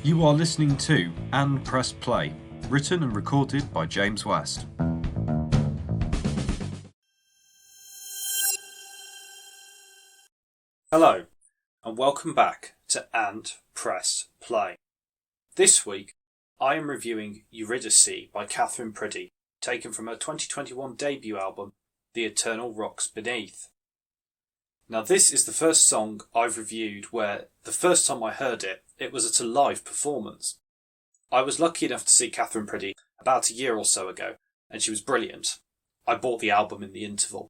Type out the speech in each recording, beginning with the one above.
You are listening to And Press Play, written and recorded by James West. Hello, and welcome back to And Press Play. This week, I am reviewing Eurydice by Katherine Priddy, taken from her 2021 debut album, The Eternal Rocks Beneath. Now, this is the first song I've reviewed where the first time I heard it, it was at a live performance. I was lucky enough to see Katherine Priddy about a year or so ago, and she was brilliant. I bought the album in the interval.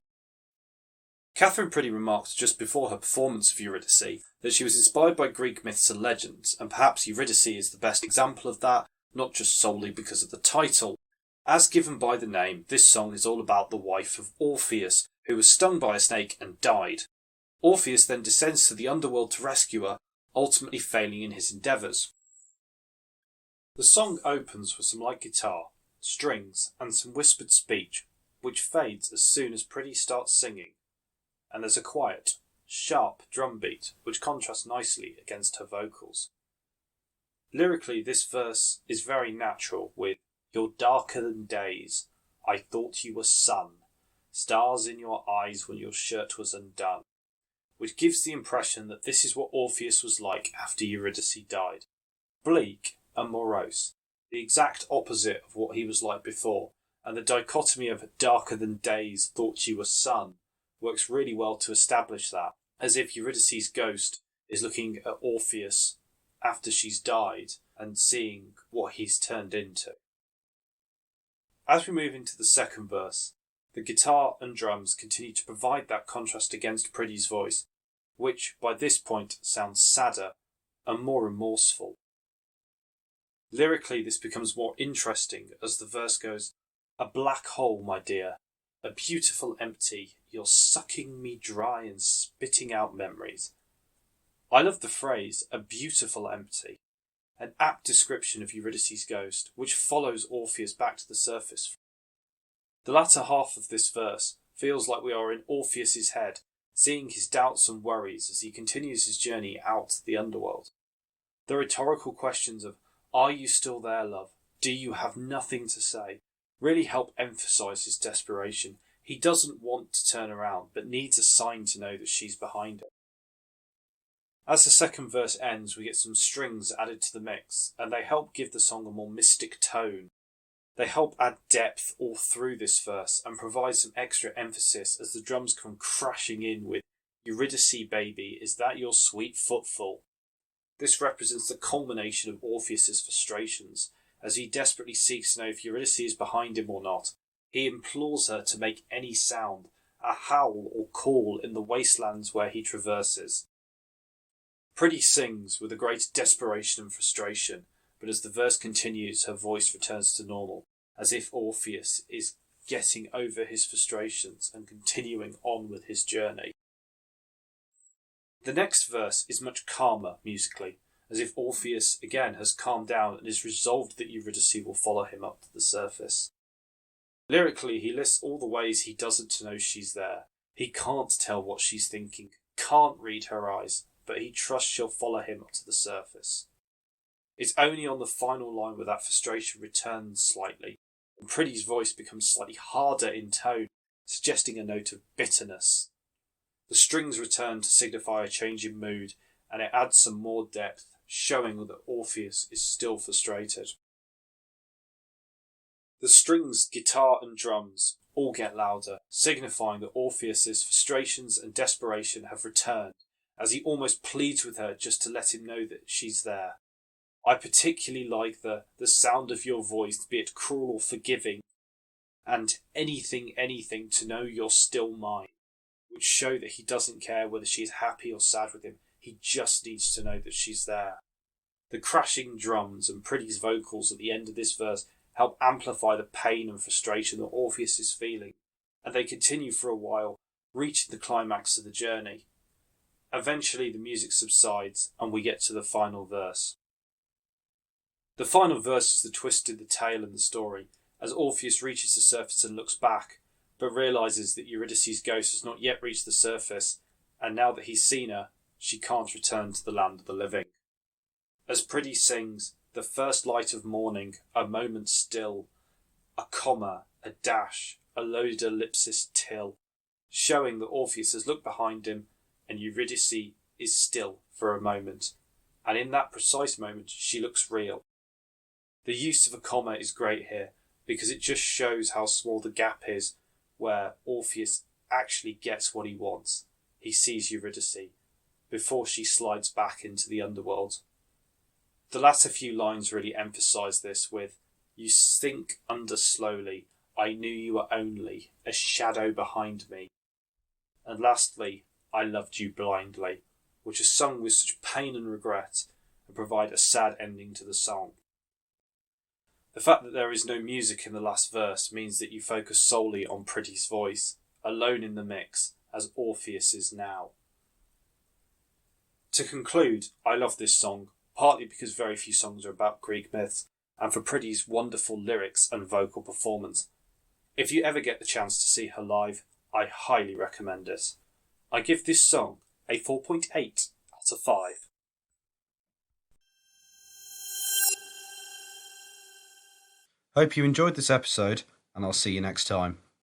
Katherine Priddy remarked just before her performance of Eurydice that she was inspired by Greek myths and legends, and perhaps Eurydice is the best example of that, not just solely because of the title. As given by the name, this song is all about the wife of Orpheus, who was stung by a snake and died. Orpheus then descends to the underworld to rescue her, ultimately failing in his endeavours. The song opens with some light guitar, strings, and some whispered speech, which fades as soon as Priddy starts singing, and there's a quiet, sharp drum beat which contrasts nicely against her vocals. Lyrically, this verse is very natural with "You're darker than days, I thought you were sun, stars in your eyes when your shirt was undone," which gives the impression that this is what Orpheus was like after Eurydice died. Bleak and morose, the exact opposite of what he was like before, and the dichotomy of darker than days, thought you were sun, works really well to establish that, as if Eurydice's ghost is looking at Orpheus after she's died and seeing what he's turned into. As we move into the second verse, the guitar and drums continue to provide that contrast against Priddy's voice, which by this point sounds sadder and more remorseful. Lyrically, this becomes more interesting as the verse goes, "A black hole, my dear, a beautiful empty, you're sucking me dry and spitting out memories." I love the phrase, "a beautiful empty," an apt description of Eurydice's ghost, which follows Orpheus back to the surface. The latter half of this verse feels like we are in Orpheus's head, seeing his doubts and worries as he continues his journey out to the underworld. The rhetorical questions of, "Are you still there, love? Do you have nothing to say?" really help emphasise his desperation. He doesn't want to turn around, but needs a sign to know that she's behind him. As the second verse ends, we get some strings added to the mix, and they help give the song a more mystic tone. They help add depth all through this verse and provide some extra emphasis as the drums come crashing in with "Eurydice, baby, is that your sweet footfall?" This represents the culmination of Orpheus's frustrations, as he desperately seeks to know if Eurydice is behind him or not. He implores her to make any sound, a howl or call in the wastelands where he traverses. Priddy sings with a great desperation and frustration, but as the verse continues, her voice returns to normal, as if Orpheus is getting over his frustrations and continuing on with his journey. The next verse is much calmer musically, as if Orpheus again has calmed down and is resolved that Eurydice will follow him up to the surface. Lyrically, he lists all the ways he doesn't know she's there. He can't tell what she's thinking, can't read her eyes, but he trusts she'll follow him up to the surface. It's only on the final line where that frustration returns slightly, and Priddy's voice becomes slightly harder in tone, suggesting a note of bitterness. The strings return to signify a change in mood, and it adds some more depth, showing that Orpheus is still frustrated. The strings, guitar and drums all get louder, signifying that Orpheus's frustrations and desperation have returned, as he almost pleads with her just to let him know that she's there. I particularly like the sound of your voice, be it cruel or forgiving, and anything to know you're still mine, which show that he doesn't care whether she's happy or sad with him. He just needs to know that she's there. The crashing drums and Priddy's vocals at the end of this verse help amplify the pain and frustration that Orpheus is feeling, and they continue for a while, reaching the climax of the journey. Eventually the music subsides and we get to the final verse. The final verse is the twist in the tale in the story, as Orpheus reaches the surface and looks back, but realises that Eurydice's ghost has not yet reached the surface, and now that he's seen her, she can't return to the land of the living. As Priddy sings, the first light of morning, a moment still, a comma, a dash, a loaded ellipsis till, showing that Orpheus has looked behind him and Eurydice is still for a moment, and in that precise moment she looks real. The use of a comma is great here because it just shows how small the gap is where Orpheus actually gets what he wants. He sees Eurydice before she slides back into the underworld. The latter few lines really emphasise this with, "You sink under slowly, I knew you were only a shadow behind me." And lastly, "I loved you blindly," which is sung with such pain and regret and provide a sad ending to the song. The fact that there is no music in the last verse means that you focus solely on Priddy's voice, alone in the mix, as Orpheus is now. To conclude, I love this song, partly because very few songs are about Greek myths, and for Priddy's wonderful lyrics and vocal performance. If you ever get the chance to see her live, I highly recommend it. I give this song a 4.8 out of 5. Hope you enjoyed this episode, and I'll see you next time.